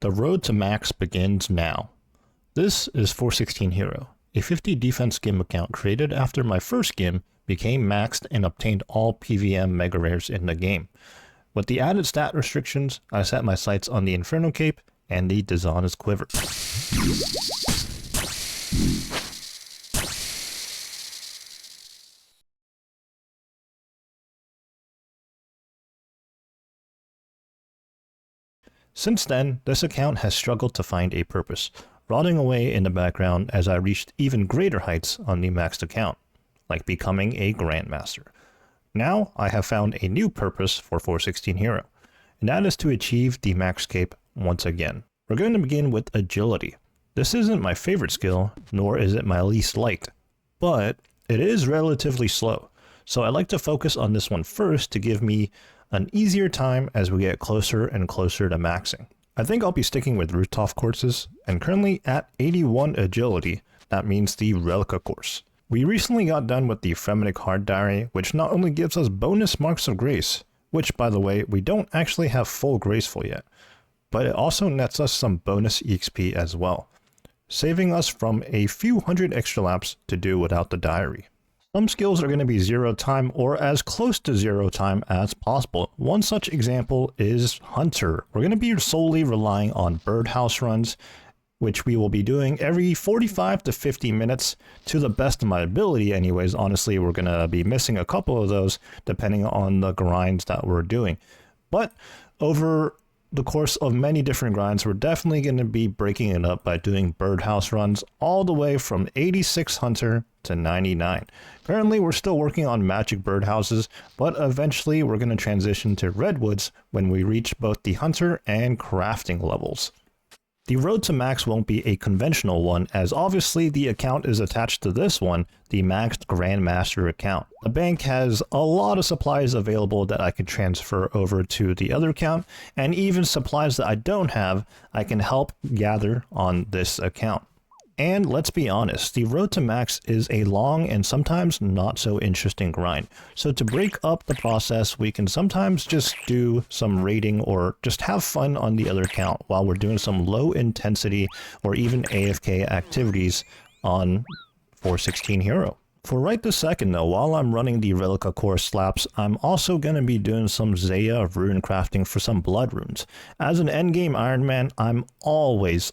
The road to max begins now. This is 416 Hero, a 50 defense skim account created after my first skim became maxed and obtained all PVM mega rares in the game. With the added stat restrictions, I set my sights on the Inferno Cape and the Dishonest Quiver. Since then, this account has struggled to find a purpose, rotting away in the background as I reached even greater heights on the maxed account, like becoming a Grandmaster. Now, I have found a new purpose for 416 Hero, and that is to achieve the max cape once again. We're going to begin with Agility. This isn't my favorite skill, nor is it my least liked, but it is relatively slow, so I like to focus on this one first to give me an easier time as we get closer and closer to maxing. I think I'll be sticking with rooftop courses, and currently at 81 agility, that means the Relica course. We recently got done with the Fremennik Hard Diary, which not only gives us bonus marks of grace, which by the way, we don't actually have full graceful yet, but it also nets us some bonus EXP as well, saving us from a few hundred extra laps to do without the diary. Some skills are going to be 0 time or as close to 0 time as possible. One such example is Hunter. We're going to be solely relying on birdhouse runs, which we will be doing every 45 to 50 minutes to the best of my ability anyways. Honestly, we're going to be missing a couple of those depending on the grinds that we're doing. But over the course of many different grinds, we're definitely going to be breaking it up by doing birdhouse runs all the way from 86 Hunter to 99. Currently, we're still working on magic birdhouses, but eventually we're going to transition to redwoods when we reach both the hunter and crafting levels. The road to max won't be a conventional one, as obviously the account is attached to this one, the maxed Grandmaster account. The bank has a lot of supplies available that I can transfer over to the other account, and even supplies that I don't have, I can help gather on this account. And let's be honest, the road to max is a long and sometimes not so interesting grind. So to break up the process, we can sometimes just do some raiding or just have fun on the other account while we're doing some low intensity or even AFK activities on 416 Hero. For right this second though, while I'm running the Relica course slaps, I'm also going to be doing some Zeya rune crafting for some blood runes. As an endgame Ironman, I'm always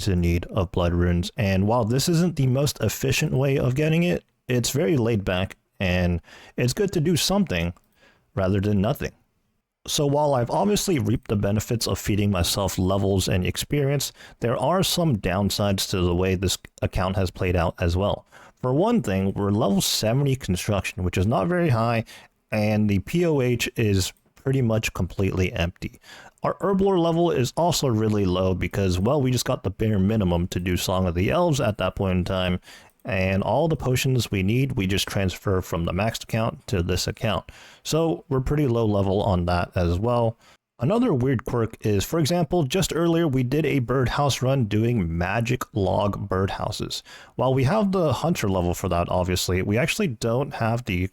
in need of blood runes, and while this isn't the most efficient way of getting it, it's very laid back, and it's good to do something rather than nothing. So while I've obviously reaped the benefits of feeding myself levels and experience, there are some downsides to the way this account has played out as well. For one thing, we're level 70 construction, which is not very high, and the POH is pretty much completely empty. Our Herblore level is also really low because, well, we just got the bare minimum to do Song of the Elves at that point in time, and all the potions we need, we just transfer from the maxed account to this account. So we're pretty low level on that as well. Another weird quirk is, for example, just earlier we did a birdhouse run doing magic log birdhouses. While we have the hunter level for that, obviously, we actually don't have the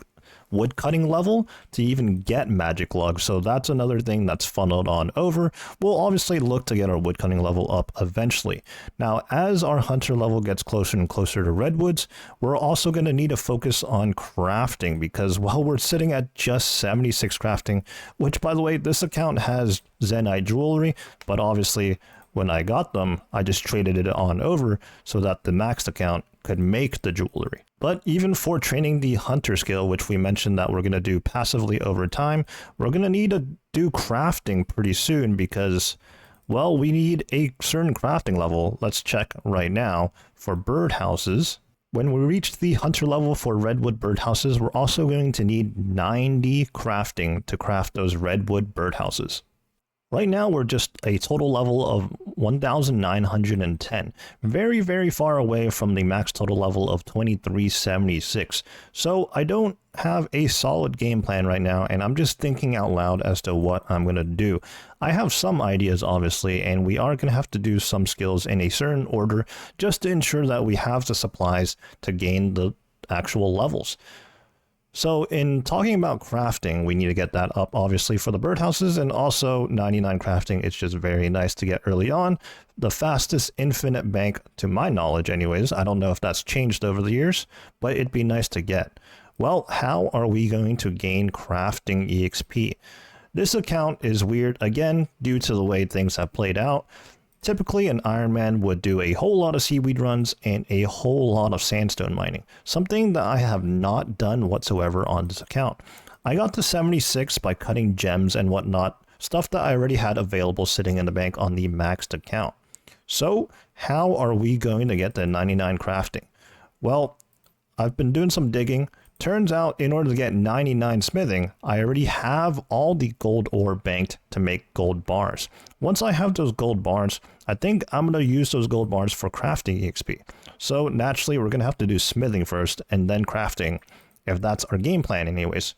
woodcutting level to even get magic logs, so that's another thing that's funneled on over. We'll obviously look to get our woodcutting level up eventually. Now, as our hunter level gets closer and closer to redwoods, we're also going to need to focus on crafting, because while we're sitting at just 76 crafting, which by the way, this account has Zenyte jewelry, but obviously when I got them, I just traded it on over so that the maxed account could make the jewelry. But even for training the hunter skill, which we mentioned that we're going to do passively over time, we're going to need to do crafting pretty soon because, well, we need a certain crafting level. Let's check right now for birdhouses. When we reach the hunter level for redwood birdhouses, we're also going to need 90 crafting to craft those redwood birdhouses. Right now, we're just a total level of 1,910, very far away from the max total level of 2376. So I don't have a solid game plan right now, and I'm just thinking out loud as to what I'm going to do. I have some ideas, obviously, and we are going to have to do some skills in a certain order just to ensure that we have the supplies to gain the actual levels. So in talking about crafting, we need to get that up obviously for the birdhouses, and also 99 crafting. It's just very nice to get early on. The fastest infinite bank to my knowledge anyways. I don't know if that's changed over the years, but it'd be nice to get. Well, how are we going to gain crafting EXP? This account is weird again due to the way things have played out. Typically, an Ironman would do a whole lot of seaweed runs and a whole lot of sandstone mining, something that I have not done whatsoever on this account. I got to 76 by cutting gems and whatnot, stuff that I already had available sitting in the bank on the maxed account. So, how are we going to get to 99 crafting? Well, I've been doing some digging. Turns out, in order to get 99 smithing, I already have all the gold ore banked to make gold bars. Once I have those gold bars, I think I'm going to use those gold bars for crafting EXP. So naturally, we're going to have to do smithing first and then crafting, if that's our game plan anyways.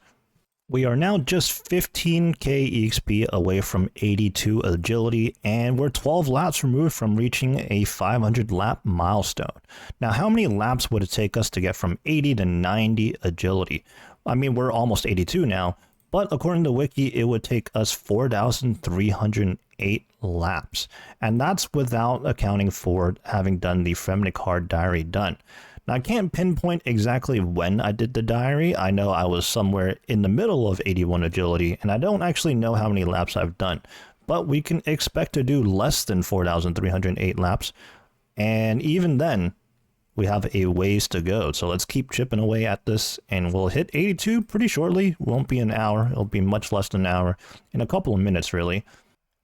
We are now just 15k EXP away from 82 agility, and we're 12 laps removed from reaching a 500 lap milestone. Now, how many laps would it take us to get from 80 to 90 agility? I mean, we're almost 82 now, but according to Wiki, it would take us 4,308 laps, and that's without accounting for having done the Fremnikard diary done. Now, I can't pinpoint exactly when I did the diary. I know I was somewhere in the middle of 81 agility, and I don't actually know how many laps I've done. But we can expect to do less than 4,308 laps, and even then, we have a ways to go. So let's keep chipping away at this, and we'll hit 82 pretty shortly. Won't be an hour. It'll be much less than an hour, in a couple of minutes, really.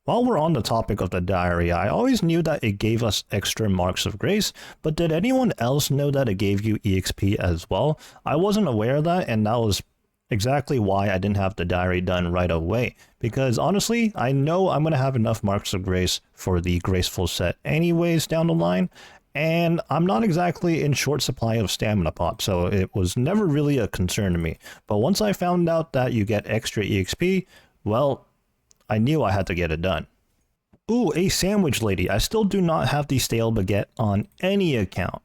While we're on the topic of the diary, I always knew that it gave us extra marks of grace, but did anyone else know that it gave you EXP as well? I wasn't aware of that, and that was exactly why I didn't have the diary done right away. Because honestly, I know I'm going to have enough marks of grace for the graceful set anyways down the line, and I'm not exactly in short supply of stamina pot, so it was never really a concern to me. But once I found out that you get extra EXP, well, I knew I had to get it done. Ooh, a sandwich lady. I still do not have the stale baguette on any account.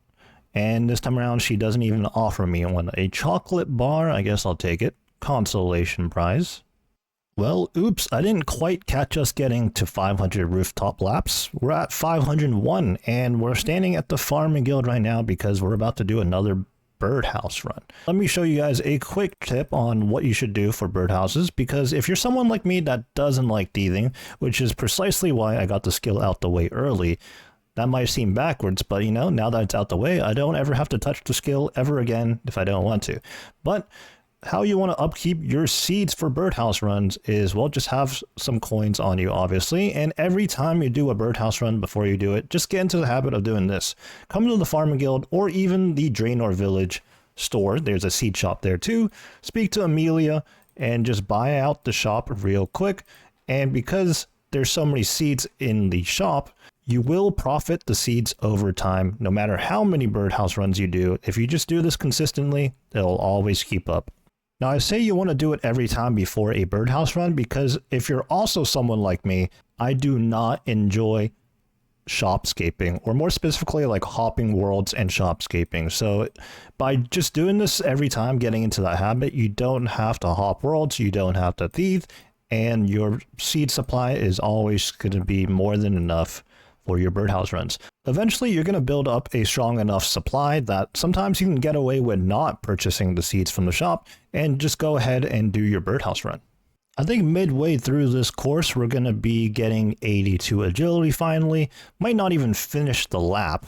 And this time around, she doesn't even offer me one. A chocolate bar, I guess I'll take it. Consolation prize. Well, oops, I didn't quite catch us getting to 500 rooftop laps. We're at 501, and we're standing at the farming guild right now because we're about to do another birdhouse run. Let me show you guys a quick tip on what you should do for birdhouses, because if you're someone like me that doesn't like teething, which is precisely why I got the skill out the way early, that might seem backwards, but you know, now that it's out the way, I don't ever have to touch the skill ever again if I don't want to. But how you want to upkeep your seeds for birdhouse runs is, well, just have some coins on you, obviously, and every time you do a birdhouse run before you do it, just get into the habit of doing this. Come to the farming guild or even the Draenor village store. There's a seed shop there too. Speak to Amelia and just buy out the shop real quick, and because there's so many seeds in the shop, you will profit the seeds over time, no matter how many birdhouse runs you do. If you just do this consistently, it'll always keep up. Now, I say you want to do it every time before a birdhouse run because if you're also someone like me, I do not enjoy shopscaping, or more specifically like hopping worlds and shopscaping. So by just doing this every time, getting into that habit, you don't have to hop worlds, you don't have to thieve, and your seed supply is always going to be more than enough for your birdhouse runs. Eventually, you're going to build up a strong enough supply that sometimes you can get away with not purchasing the seeds from the shop and just go ahead and do your birdhouse run. I think midway through this course, we're going to be getting 82 agility finally. Might not even finish the lap.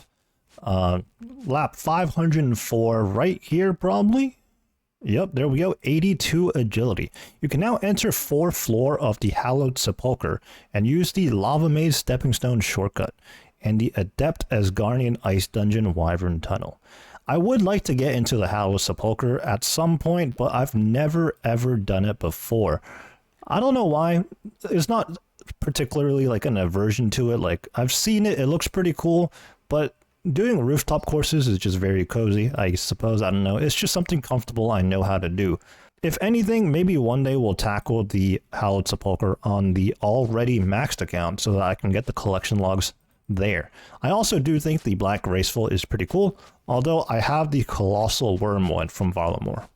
Lap 504 right here, probably. Yep, there we go, 82 agility. You can now enter 4th floor of the Hallowed Sepulchre and use the Lava Maze Stepping Stone shortcut and the Adept Asgardian Ice Dungeon Wyvern Tunnel. I would like to get into the Hallowed Sepulchre at some point, but I've never ever done it before. I don't know why. It's not particularly like an aversion to it. Like, I've seen it, it looks pretty cool, but doing rooftop courses is just very cozy, I suppose. I don't know. It's just something comfortable I know how to do. If anything, maybe one day we'll tackle the Hallowed Sepulchre on the already maxed account so that I can get the collection logs there. I also do think the Black Graceful is pretty cool, although I have the Colossal Wyrm one from Varlamore.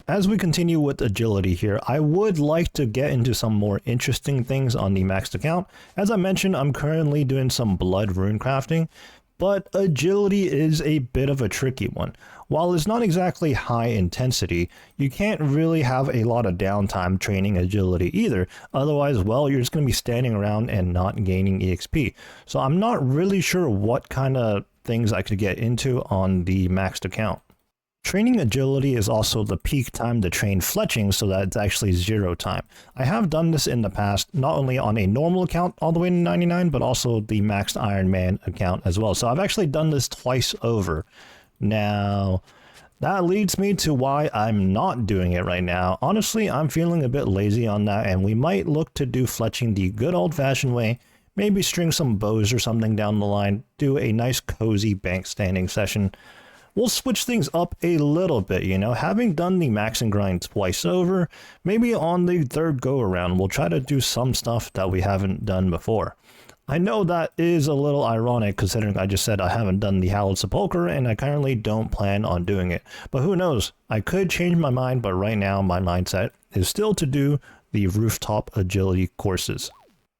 As we continue with agility here, I would like to get into some more interesting things on the maxed account. As I mentioned, I'm currently doing some blood rune crafting, but agility is a bit of a tricky one. While it's not exactly high intensity, you can't really have a lot of downtime training agility either. Otherwise, well, you're just going to be standing around and not gaining EXP. So I'm not really sure what kind of things I could get into on the maxed account. Training agility is also the peak time to train fletching, so that it's actually 0 time. I have done this in the past, not only on a normal account all the way to 99, but also the maxed Ironman account as well. So I've actually done this twice over. Now, that leads me to why I'm not doing it right now. Honestly, I'm feeling a bit lazy on that, and we might look to do fletching the good old-fashioned way. Maybe string some bows or something down the line, do a nice cozy bank standing session. We'll switch things up a little bit, you know, having done the max and grind twice over, maybe on the third go around, we'll try to do some stuff that we haven't done before. I know that is a little ironic considering I just said I haven't done the Hallowed Sepulchre and I currently don't plan on doing it. But who knows, I could change my mind, but right now my mindset is still to do the rooftop agility courses.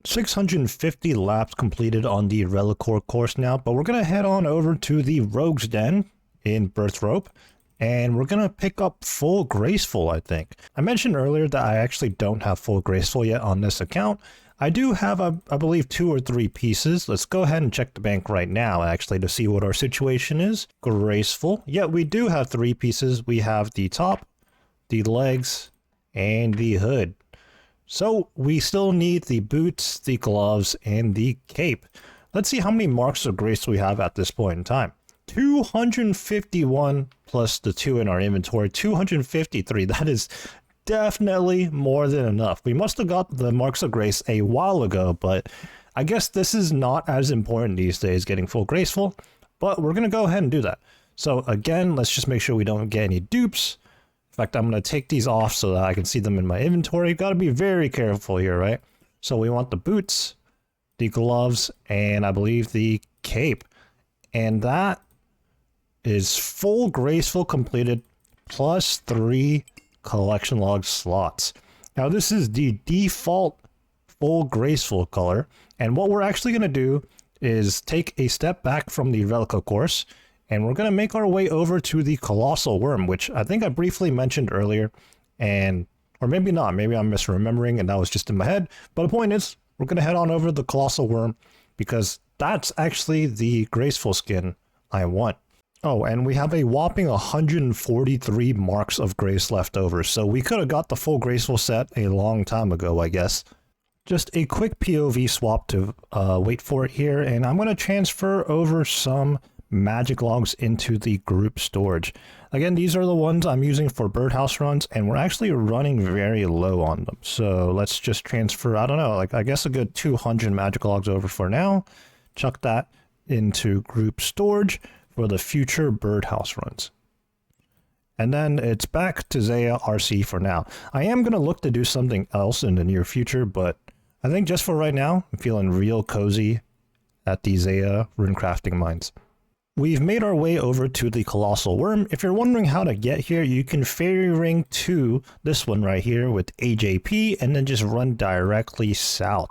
650 laps completed on the recolour course now, but we're going to head on over to the Rogue's Den in Birth Rope, and we're gonna pick up full graceful. I think I mentioned earlier that I actually don't have full graceful yet on this account. I do have I believe 2 or 3 pieces. Let's go ahead and check the bank right now actually to see what our situation is. Graceful, yeah, we do have 3 pieces. We have the top, the legs, and the hood. So we still need the boots, the gloves, and the cape. Let's see how many marks of grace we have at this point in time. 251 plus the 2 in our inventory, 253. That is definitely more than enough. We must have got the marks of grace a while ago, but I guess this is not as important these days, getting full graceful, but we're going to go ahead and do that. So again, let's just make sure we don't get any dupes. In fact, I'm going to take these off so that I can see them in my inventory. Got to be very careful here, right? So we want the boots, the gloves, and I believe the cape. And that is full graceful completed plus 3 collection log slots. Now this is the default full graceful color, and what we're actually going to do is take a step back from the Relica course, and we're going to make our way over to the Colossal Wyrm, which I think I briefly mentioned earlier, and or maybe not, maybe I'm misremembering and that was just in my head, but the point is we're going to head on over to the Colossal Wyrm because that's actually the graceful skin I want. Oh, and we have a whopping 143 marks of grace left over, so we could have got the full graceful set a long time ago, I guess. Just a quick POV swap to wait for it here, and I'm going to transfer over some magic logs into the group storage. Again, these are the ones I'm using for birdhouse runs, and we're actually running very low on them. So let's just transfer, I don't know, like I guess a good 200 magic logs over for now. Chuck that into group storage for the future birdhouse runs. And then it's back to Zaya RC for now. I am going to look to do something else in the near future, but I think just for right now, I'm feeling real cozy at the Zaya runecrafting mines. We've made our way over to the Colossal Wyrm. If you're wondering how to get here, you can fairy ring to this one right here with AJP and then just run directly south.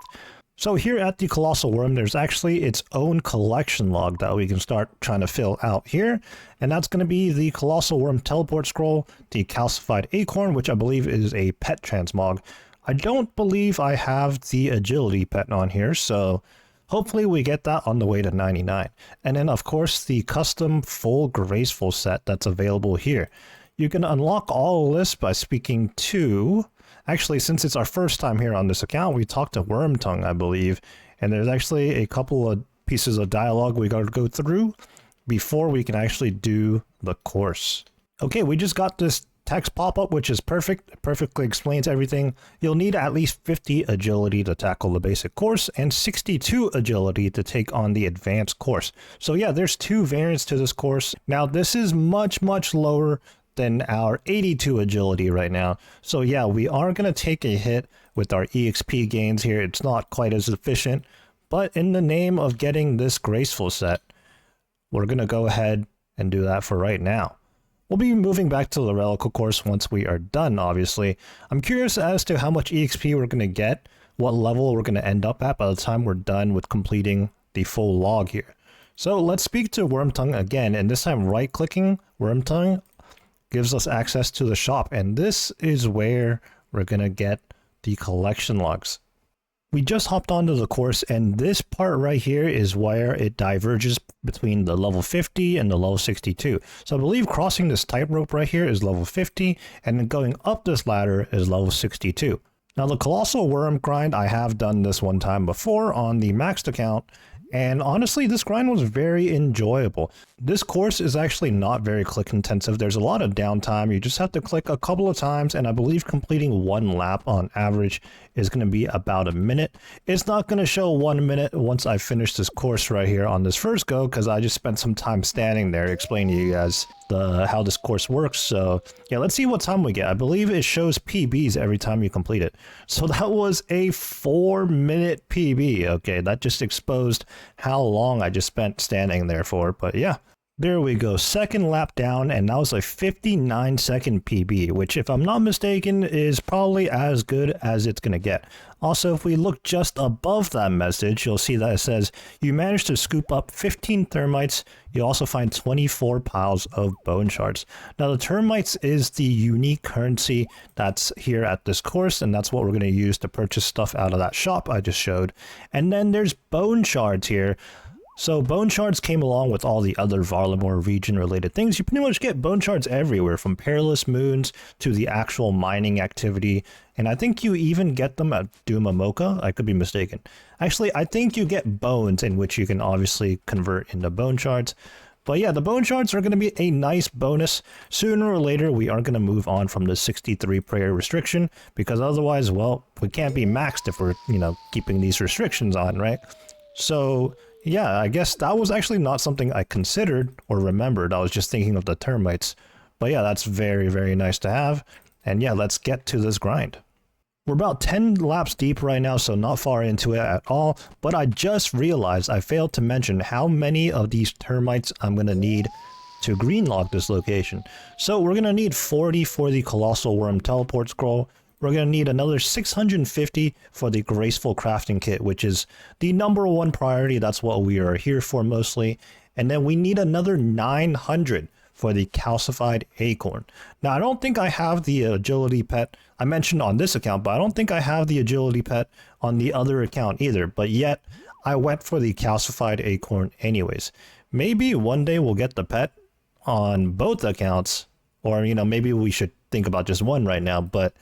So here at the Colossal Wyrm, there's actually its own collection log that we can start trying to fill out here. And that's going to be the Colossal Wyrm teleport scroll, the calcified acorn, which I believe is a pet transmog. I don't believe I have the agility pet on here, so hopefully we get that on the way to 99. And then of course the custom full graceful set that's available here. You can unlock all of this by speaking to... Actually, since it's our first time here on this account, we talked to Wormtongue, I believe, and there's actually a couple of pieces of dialogue we got to go through before we can actually do the course. Okay, we just got this text pop-up, which is perfect. It perfectly explains everything. You'll need at least 50 agility to tackle the basic course and 62 agility to take on the advanced course. So yeah, there's 2 variants to this course. Now, this is much lower than our 82 agility right now. So yeah, we are going to take a hit with our EXP gains here. It's not quite as efficient, but in the name of getting this graceful set, we're going to go ahead and do that for right now. We'll be moving back to the relical course once we are done, obviously. I'm curious as to how much EXP we're going to get, what level we're going to end up at by the time we're done with completing the full log here. So let's speak to Wormtongue again, and this time right-clicking Wormtongue gives us access to the shop, and this is where we're going to get the collection logs. We just hopped onto the course, and this part right here is where it diverges between the level 50 and the level 62. So I believe crossing this tightrope right here is level 50, and then going up this ladder is level 62. Now the Colossal Wyrm grind, I have done this one time before on the maxed account, and honestly, this grind was very enjoyable. This course is actually not very click intensive. There's a lot of downtime. You just have to click a couple of times, and I believe completing one lap on average is going to be about a minute. It's not going to show 1 minute once I finish this course right here on this first go, because I just spent some time standing there explaining to you guys how this course works. So yeah, let's see what time we get. I believe it shows PBs every time you complete it. So that was a 4-minute PB. Okay, that just exposed how long I just spent standing there for. But yeah, there we go. Second lap down, and that was a 59-second PB, which if I'm not mistaken is probably as good as it's going to get. Also, if we look just above that message, you'll see that it says you managed to scoop up 15 termites. You also find 24 piles of bone shards. Now, the termites is the unique currency that's here at this course, and that's what we're going to use to purchase stuff out of that shop I just showed. And then there's bone shards here. So bone shards came along with all the other Varlamore region related things. You pretty much get bone shards everywhere, from perilous moons to the actual mining activity. And I think you even get them at Dumamoka. I could be mistaken. Actually, I think you get bones in which you can obviously convert into bone shards. But yeah, the bone shards are going to be a nice bonus. Sooner or later, we are going to move on from the 63 prayer restriction, because otherwise, well, we can't be maxed if we're, keeping these restrictions on, right? So yeah, I guess that was actually not something I considered or remembered. I was just thinking of the termites. But yeah, that's very, very nice to have. And yeah, let's get to this grind. We're about 10 laps deep right now, so not far into it at all. But I just realized I failed to mention how many of these termites I'm going to need to green log this location. So we're going to need 40 for the Colossal Wyrm teleport scroll. We're going to need another 650 for the graceful crafting kit, which is the #1 priority. That's what we are here for mostly. And then we need another 900 for the calcified acorn. Now, I don't think I have the agility pet I mentioned on this account, but I don't think I have the agility pet on the other account either. But yet, I went for the calcified acorn anyways. Maybe one day we'll get the pet on both accounts, or, maybe we should think about just one right now. But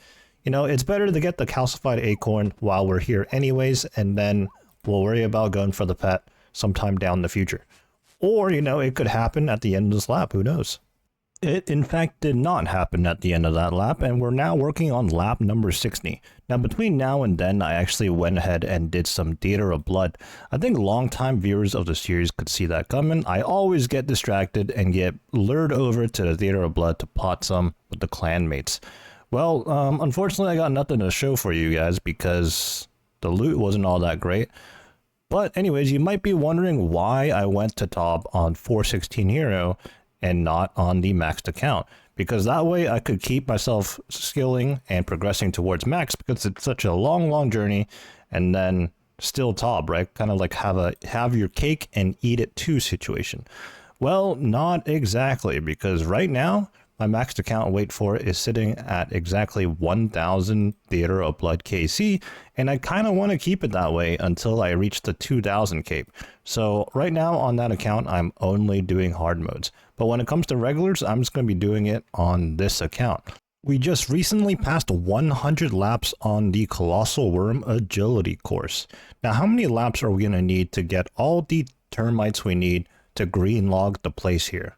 it's better to get the calcified acorn while we're here anyways, and then we'll worry about going for the pet sometime down the future. Or, it could happen at the end of this lap, who knows? It, in fact, did not happen at the end of that lap, and we're now working on lap number 60. Now, between now and then, I actually went ahead and did some Theater of Blood. I think longtime viewers of the series could see that coming. I always get distracted and get lured over to the Theater of Blood to pot some with the clanmates. Well, unfortunately, I got nothing to show for you guys because the loot wasn't all that great. But anyways, you might be wondering why I went to top on 416 Hero and not on the maxed account. Because that way I could keep myself skilling and progressing towards max, because it's such a long journey, and then still top, right? Kind of like have your cake and eat it too situation. Well, not exactly, because right now, my maxed account, wait for it, is sitting at exactly 1,000 Theater of Blood KC, and I kind of want to keep it that way until I reach the 2,000 cape. So right now on that account, I'm only doing hard modes. But when it comes to regulars, I'm just going to be doing it on this account. We just recently passed 100 laps on the Colossal Wyrm agility course. Now, how many laps are we going to need to get all the termites we need to green log the place here?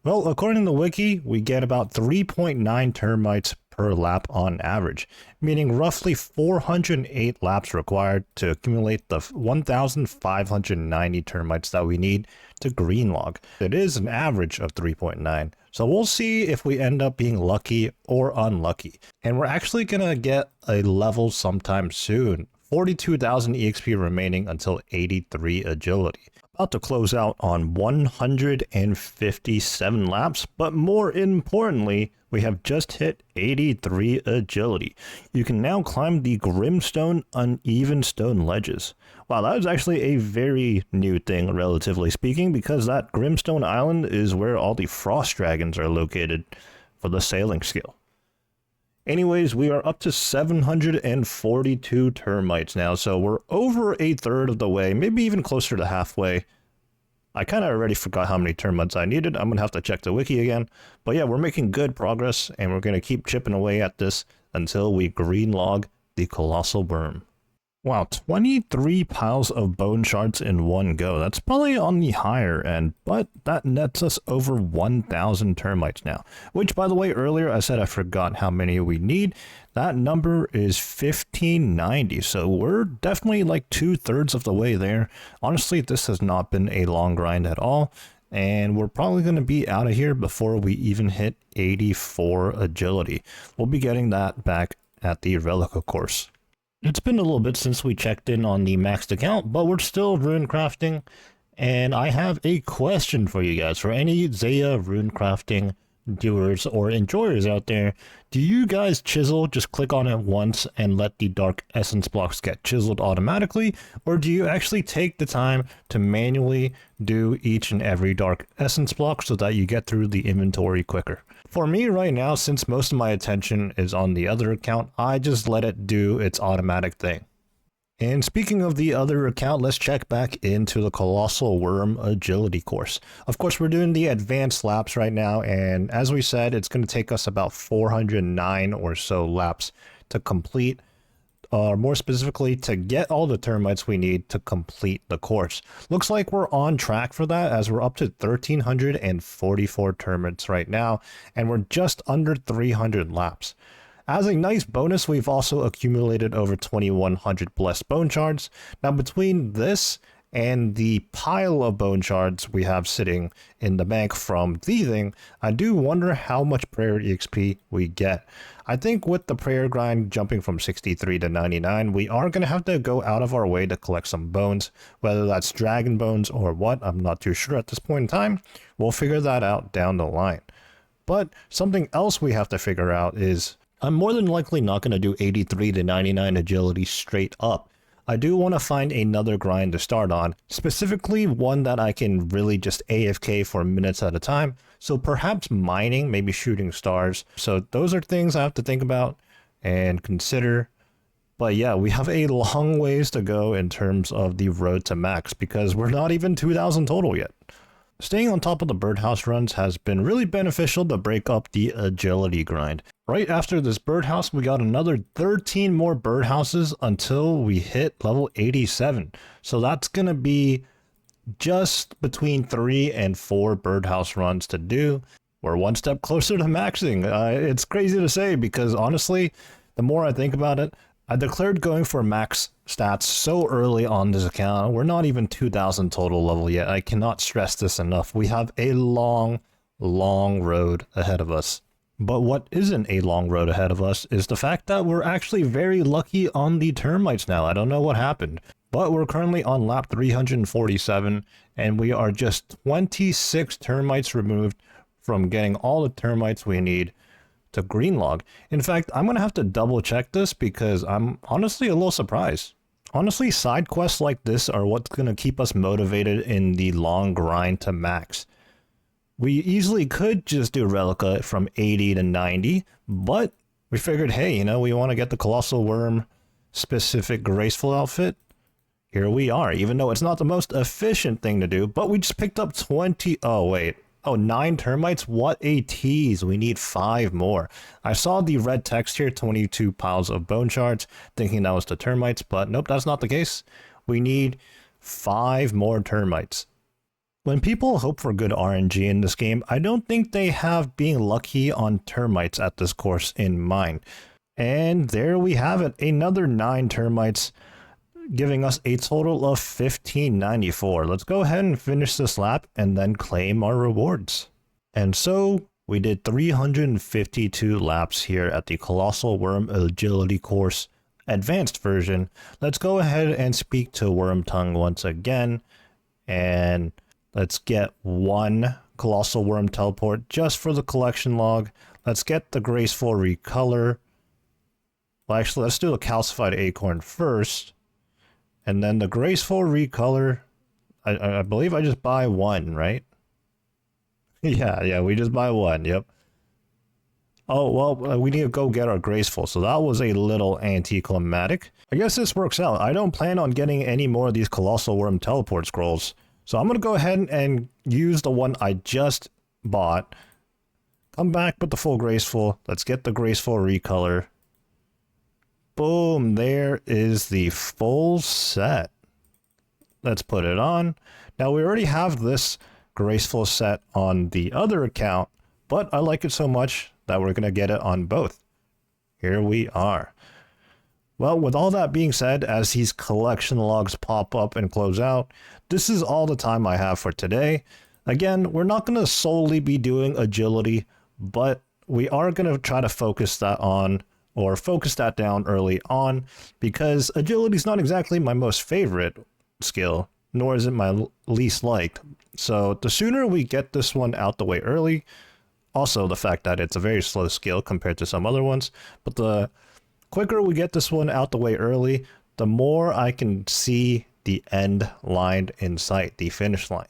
Well, according to Wiki, we get about 3.9 termites per lap on average, meaning roughly 408 laps required to accumulate the 1,590 termites that we need to green log. It is an average of 3.9, so we'll see if we end up being lucky or unlucky. And we're actually going to get a level sometime soon. 42,000 EXP remaining until 83 agility. About to close out on 157 laps, but more importantly, we have just hit 83 agility. You can now climb the Grimstone uneven stone ledges. Wow, that is actually a very new thing, relatively speaking, because that Grimstone Island is where all the frost dragons are located for the sailing skill. Anyways, we are up to 742 termites now, so we're over a third of the way, maybe even closer to halfway. I kind of already forgot how many termites I needed. I'm going to have to check the wiki again. But yeah, we're making good progress, and we're going to keep chipping away at this until we green log the Colossal wyrm. Wow, 23 piles of bone shards in one go. That's probably on the higher end, but that nets us over 1,000 termites now. Which, by the way, earlier I said I forgot how many we need. That number is 1,590, so we're definitely like 2/3 of the way there. Honestly, this has not been a long grind at all, and we're probably going to be out of here before we even hit 84 agility. We'll be getting that back at the Relica course. It's been a little bit since we checked in on the maxed account, but we're still rune crafting, and I have a question for you guys. For any Zaya rune crafting doers or enjoyers out there, do you guys chisel, just click on it once and let the dark essence blocks get chiseled automatically, or do you actually take the time to manually do each and every dark essence block so that you get through the inventory quicker? For me right now, since most of my attention is on the other account, I just let it do its automatic thing. And speaking of the other account, let's check back into the Colossal wyrm agility course. Of course, we're doing the advanced laps right now, and as we said, it's going to take us about 409 or so laps to complete, or more specifically, to get all the termites we need to complete the course. Looks like we're on track for that, as we're up to 1,344 termites right now, and we're just under 300 laps. As a nice bonus, we've also accumulated over 2,100 blessed bone shards. Now, between this and the pile of bone shards we have sitting in the bank from thieving, I do wonder how much prayer EXP we get. I think with the prayer grind jumping from 63 to 99, we are going to have to go out of our way to collect some bones. Whether that's dragon bones or what, I'm not too sure at this point in time. We'll figure that out down the line. But something else we have to figure out is, I'm more than likely not going to do 83 to 99 agility straight up. I do want to find another grind to start on, specifically one that I can really just AFK for minutes at a time. So perhaps mining, maybe shooting stars. So those are things I have to think about and consider. But yeah, we have a long ways to go in terms of the road to max, because we're not even 2,000 total yet. Staying on top of the birdhouse runs has been really beneficial to break up the agility grind. Right after this birdhouse, we got another 13 more birdhouses until we hit level 87. So that's going to be just between 3 and 4 birdhouse runs to do. We're one step closer to maxing. It's crazy to say, because honestly, the more I think about it, I declared going for max stats so early on this account. We're not even 2,000 total level yet. I cannot stress this enough. We have a long road ahead of us. But what isn't a long road ahead of us is the fact that we're actually very lucky on the termites now. I don't know what happened, but we're currently on lap 347, and we are just 26 termites removed from getting all the termites we need to green log. In fact, I'm going to have to double check this, because I'm honestly a little surprised. Honestly, side quests like this are what's going to keep us motivated in the long grind to max. We easily could just do Relica from 80 to 90, but we figured, hey, we want to get the Colossal wyrm specific graceful outfit. Here we are, even though it's not the most efficient thing to do, but we just picked up 9 termites? What a tease. We need 5 more. I saw the red text here, 22 piles of bone shards, thinking that was the termites, but nope, that's not the case. We need 5 more termites. When people hope for good RNG in this game, I don't think they have being lucky on termites at this course in mind. And there we have it, another 9 termites, giving us a total of 1,594. Let's go ahead and finish this lap and then claim our rewards. And so we did 352 laps here at the Colossal wyrm agility course advanced version. Let's go ahead and speak to Worm Tongue once again And let's get one Colossal Wyrm teleport just for the collection log. Let's get the graceful recolor. Well, actually, let's do the calcified acorn first. And then the graceful recolor. I believe I just buy one, right? Yeah, we just buy one, yep. Oh, well, we need to go get our graceful, so that was a little anticlimactic. I guess this works out. I don't plan on getting any more of these Colossal Wyrm teleport scrolls, so I'm going to go ahead and use the one I just bought. Come back with the full graceful. Let's get the graceful recolor. Boom, there is the full set. Let's put it on. Now, we already have this graceful set on the other account, but I like it so much that we're going to get it on both. Here we are. Well, with all that being said, as these collection logs pop up and close out, this is all the time I have for today. Again, we're not going to solely be doing agility, but we are going to try to focus that down early on, because agility is not exactly my most favorite skill, nor is it my least liked. So the sooner we get this one out the way early, also the fact that it's a very slow skill compared to some other ones, but the quicker we get this one out the way early, the more I can see the end line in sight, the finish line.